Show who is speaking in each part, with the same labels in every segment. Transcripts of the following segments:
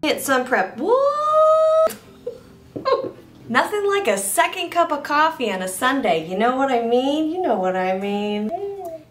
Speaker 1: Hynt Sun Prep. What? Nothing like a second cup of coffee on a Sunday. You know what I mean? You know what I mean.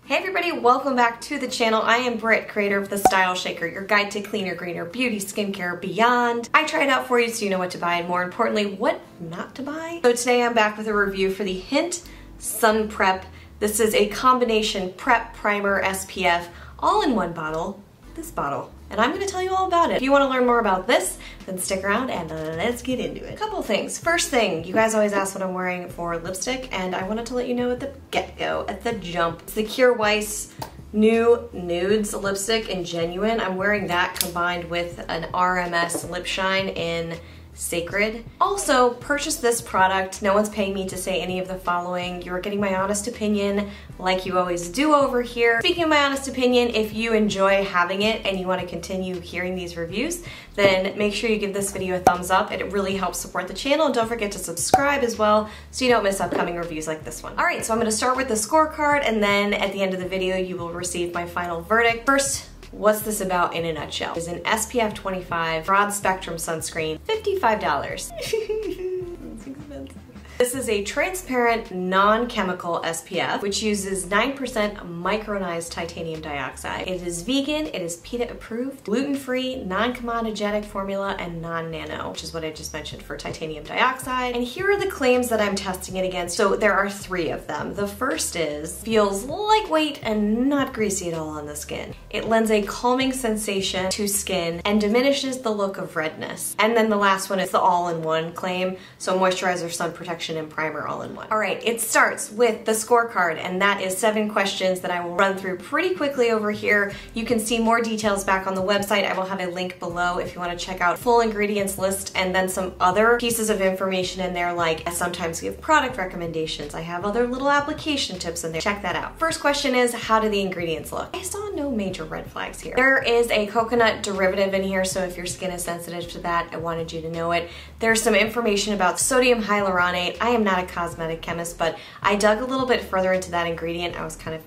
Speaker 1: Hey everybody, welcome back to the channel. I am Britt, creator of the StyleShaker, your guide to cleaner, greener beauty, skincare, beyond. I try it out for you so you know what to buy and more importantly, what not to buy. So today I'm back with a review for the Hynt Sun Prep. This is a combination prep, primer, SPF, all in one bottle, this bottle. And I'm gonna tell you all about it. If you wanna learn more about this, then stick around and let's get into it. A couple things. First thing, you guys always ask what I'm wearing for lipstick, and I wanted to let you know at the get-go, at the jump. It's the Kjaer Weis new Nudes lipstick in Genuine. I'm wearing that combined with an RMS lip shine in Sacred. Also, purchase this product. No one's paying me to say any of the following. You're getting my honest opinion like you always do over here. Speaking of my honest opinion, if you enjoy having it and you want to continue hearing these reviews, then make sure you give this video a thumbs up. It really helps support the channel. And don't forget to subscribe as well so you don't miss upcoming reviews like this one. All right, so I'm going to start with the scorecard, and then at the end of the video, you will receive my final verdict. First, what's this about in a nutshell? It's an SPF 25 broad spectrum sunscreen, $55. It's expensive. This is a transparent, non-chemical SPF, which uses 9% micronized titanium dioxide. It is vegan, it is PETA approved, gluten-free, non-comedogenic formula, and non-nano, which is what I just mentioned for titanium dioxide. And here are the claims that I'm testing it against. So there are 3 of them. The first is, feels lightweight and not greasy at all on the skin. It lends a calming sensation to skin and diminishes the look of redness. And then the last one is the all-in-one claim. So moisturizer, sun protection, and primer all in one. All right, it starts with the scorecard, and that is 7 questions that I will run through pretty quickly over here. You can see more details back on the website. I will have a link below if you want to check out full ingredients list and then some other pieces of information in there, like I sometimes give product recommendations. I have other little application tips in there. Check that out. First question is, how do the ingredients look? I saw no major red flags here. There is a coconut derivative in here, so if your skin is sensitive to that, I wanted you to know it. There's some information about sodium hyaluronate. I am not a cosmetic chemist, but I dug a little bit further into that ingredient. I was kind of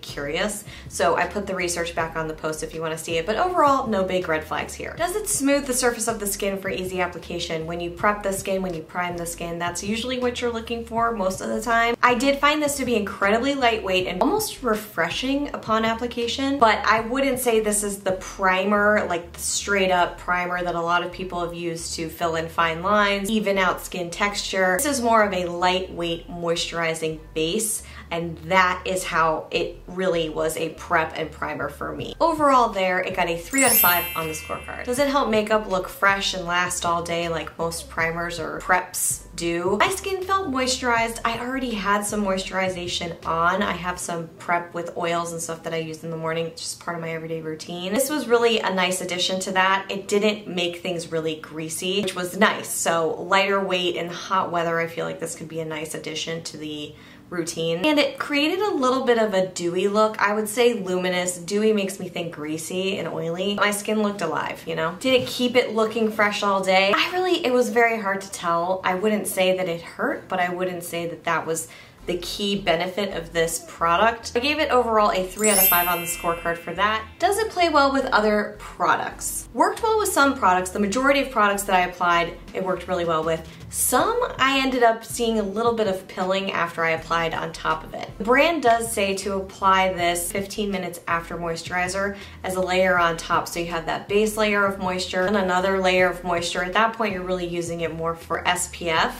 Speaker 1: curious, so I put the research back on the post if you want to see it, but overall, no big red flags here. Does it smooth the surface of the skin for easy application? When you prep the skin, when you prime the skin, that's usually what you're looking for most of the time. I did find this to be incredibly lightweight and almost refreshing upon application, but I wouldn't say this is the primer, like the straight up primer that a lot of people have used to fill in fine lines, even out skin texture. This is more of a lightweight moisturizing base, and that is how it really was a prep and primer for me. Overall there, it got a 3 out of 5 on the scorecard. Does it help makeup look fresh and last all day like most primers or preps do? My skin felt moisturized. I already had some moisturization on. I have some prep with oils and stuff that I use in the morning. It's just part of my everyday routine. This was really a nice addition to that. It didn't make things really greasy, which was nice. So lighter weight in hot weather, I feel like this could be a nice addition to the routine. And it created a little bit of a dewy look. I would say luminous. Dewy makes me think greasy and oily. My skin looked alive, you know? Did it keep it looking fresh all day? It was very hard to tell. I wouldn't say that it hurt, but I wouldn't say that that was the key benefit of this product. I gave it overall a 3 out of 5 on the scorecard for that. Does it play well with other products? Worked well with some products. The majority of products that I applied, it worked really well with. Some I ended up seeing a little bit of pilling after I applied on top of it. The brand does say to apply this 15 minutes after moisturizer as a layer on top, so you have that base layer of moisture and another layer of moisture. At that point, you're really using it more for SPF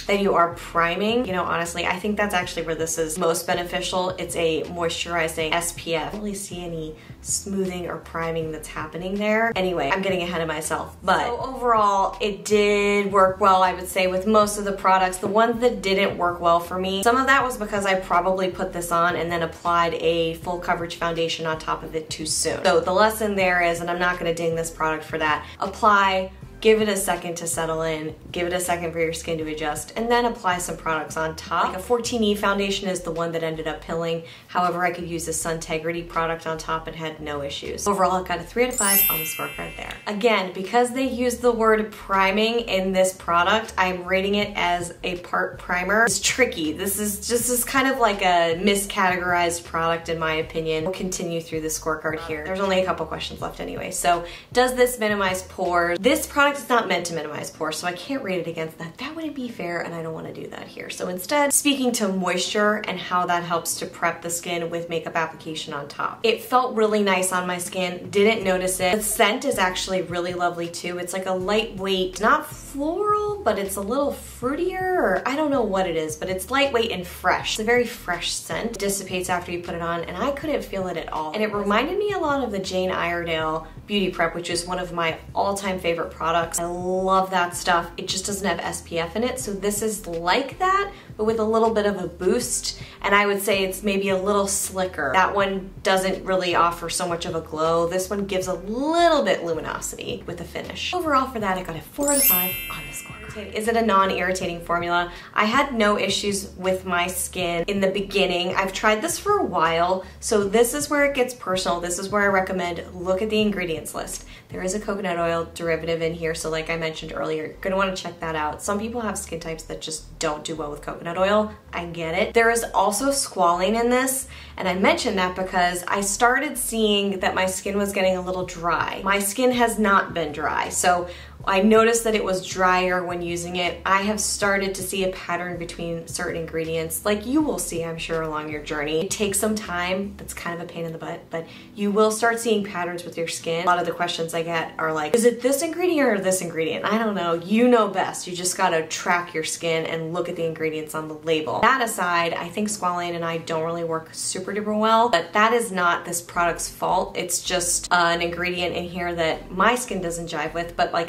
Speaker 1: than you are priming. You know, honestly, I think that's actually where this is most beneficial. It's a moisturizing SPF. I don't really see any smoothing or priming that's happening there. Anyway, I'm getting ahead of myself, but so overall, it did work well, I would say, with most of the products. The ones that didn't work well for me, some of that was because I probably put this on and then applied a full coverage foundation on top of it too soon. So the lesson there is, and I'm not gonna ding this product for that, apply give it a second to settle in, give it a second for your skin to adjust, and then apply some products on top. Like a 14E foundation is the one that ended up pilling. However, I could use a Suntegrity product on top and had no issues. Overall, I got a 3 out of 5 on the scorecard there. Again, because they used the word priming in this product, I'm rating it as a part primer. It's tricky. This is kind of like a miscategorized product in my opinion. We'll continue through the scorecard here. There's only a couple questions left anyway. So, does this minimize pores? This product is not meant to minimize pores, so I can't rate it against that. That wouldn't be fair, and I don't want to do that here. So instead, speaking to moisture and how that helps to prep the skin with makeup application on top. It felt really nice on my skin, didn't notice it. The scent is actually really lovely too. It's like a lightweight, not floral, but it's a little fruitier, or I don't know what it is, but it's lightweight and fresh. It's a very fresh scent. It dissipates after you put it on, and I couldn't feel it at all. And it reminded me a lot of the Jane Iredale Beauty Prep, which is one of my all-time favorite products. I love that stuff. It just doesn't have SPF in it, so this is like that, but with a little bit of a boost, and I would say it's maybe a little slicker. That one doesn't really offer so much of a glow. This one gives a little bit luminosity with the finish. Overall for that, I got a 4 out of 5 on the scorecard. Is it a non-irritating formula? I had no issues with my skin in the beginning. I've tried this for a while, so this is where it gets personal. This is where I recommend look at the ingredients list. There is a coconut oil derivative in here, so like I mentioned earlier, you're gonna wanna check that out. Some people have skin types that just don't do well with coconut oil. I get it. There is also squalane in this, and I mentioned that because I started seeing that my skin was getting a little dry. My skin has not been dry, so I noticed that it was drier when using it. I have started to see a pattern between certain ingredients, like you will see, I'm sure, along your journey. It takes some time. That's kind of a pain in the butt, but you will start seeing patterns with your skin. A lot of the questions I get are like, is it this ingredient or this ingredient? I don't know. You know best. You just gotta track your skin and look at the ingredients on the label. That aside, I think squalane and I don't really work super duper well, but that is not this product's fault. It's just an ingredient in here that my skin doesn't jive with, but like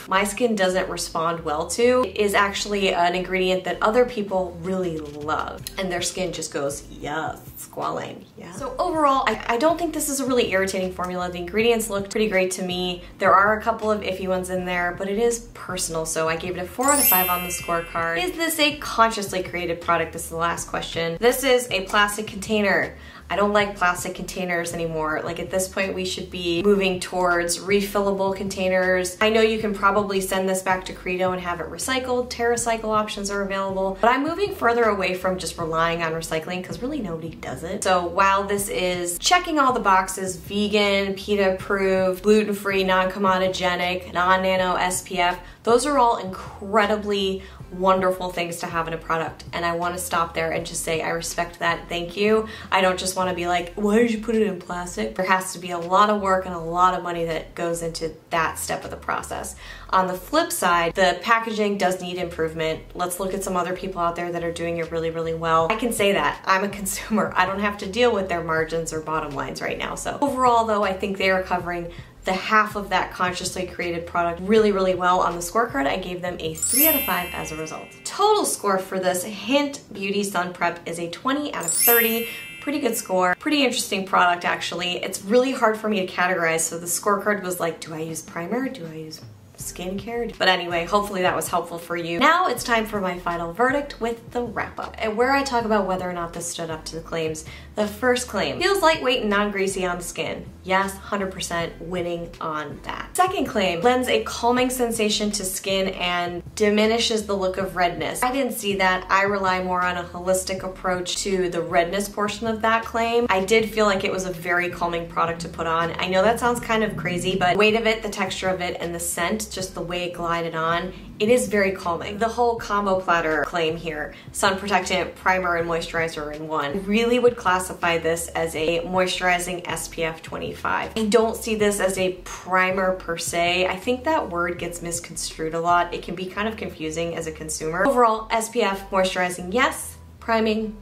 Speaker 1: my skin doesn't respond well to. It is actually an ingredient that other people really love, and their skin just goes, yes, squalane, yeah. So overall, I don't think this is a really irritating formula. The ingredients looked pretty great to me. There are a couple of iffy ones in there, but it is personal, so I gave it a 4 out of 5 on the scorecard. Is this a consciously created product? This is the last question. This is a plastic container. I don't like plastic containers anymore. Like at this point, we should be moving towards refillable containers. I know you can probably send this back to Credo and have it recycled. TerraCycle options are available, but I'm moving further away from just relying on recycling because really nobody does it. So while this is checking all the boxes, vegan, PETA approved, gluten-free, non-comedogenic, non-nano SPF, those are all incredibly wonderful things to have in a product, and I want to stop there and just say I respect that. Thank you. I don't just want to be like, why did you put it in plastic? There has to be a lot of work and a lot of money that goes into that step of the process. On the flip side, the packaging does need improvement. Let's look at some other people out there that are doing it really, really well. I can say that. I'm a consumer. I don't have to deal with their margins or bottom lines right now. So overall though, I think they are covering the half of that consciously created product really, really well. On the scorecard, I gave them a 3 out of 5 as a result. Total score for this Hynt Beauty Sun Prep is a 20 out of 30. Pretty good score. Pretty interesting product, actually. It's really hard for me to categorize, so the scorecard was like, do I use primer? Do I use skincare? But anyway, hopefully that was helpful for you. Now it's time for my final verdict with the wrap up, and where I talk about whether or not this stood up to the claims. The first claim, feels lightweight and non-greasy on the skin. Yes, 100% winning on that. Second claim, lends a calming sensation to skin and diminishes the look of redness. I didn't see that. I rely more on a holistic approach to the redness portion of that claim. I did feel like it was a very calming product to put on. I know that sounds kind of crazy, but the weight of it, the texture of it, and the scent, just the way it glided on, it is very calming. The whole combo platter claim here, sun protectant, primer, and moisturizer in one, I really would classify this as a moisturizing SPF 25. I don't see this as a primer per se. I think that word gets misconstrued a lot. It can be kind of confusing as a consumer. Overall, SPF moisturizing, yes. Priming,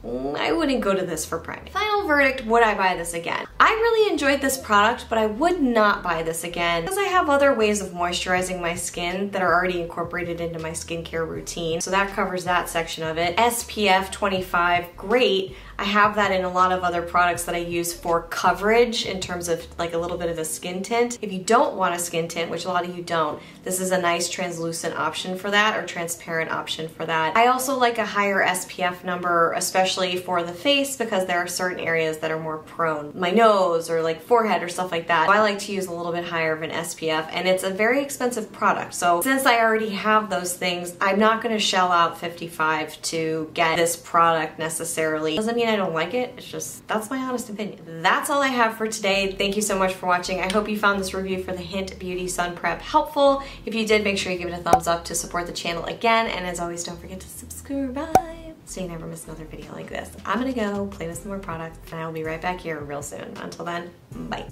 Speaker 1: I wouldn't go to this for priming. Final verdict, would I buy this again? I really enjoyed this product, but I would not buy this again because I have other ways of moisturizing my skin that are already incorporated into my skincare routine. So that covers that section of it. SPF 25, great. I have that in a lot of other products that I use for coverage in terms of like a little bit of a skin tint. If you don't want a skin tint, which a lot of you don't, this is a nice translucent option for that, or transparent option for that. I also like a higher SPF number, especially for the face, because there are certain areas that are more prone. My nose or like forehead or stuff like that. So I like to use a little bit higher of an SPF, and it's a very expensive product. So since I already have those things, I'm not gonna shell out $55 to get this product necessarily. Doesn't mean I don't like it, it's just, that's my honest opinion. That's all I have for today. Thank you so much for watching. I hope you found this review for the Hynt Beauty Sun Prep helpful. If you did, make sure you give it a thumbs up to support the channel again, and as always, don't forget to subscribe so you never miss another video like this. I'm gonna go play with some more products, and I will be right back here real soon. Until then, bye.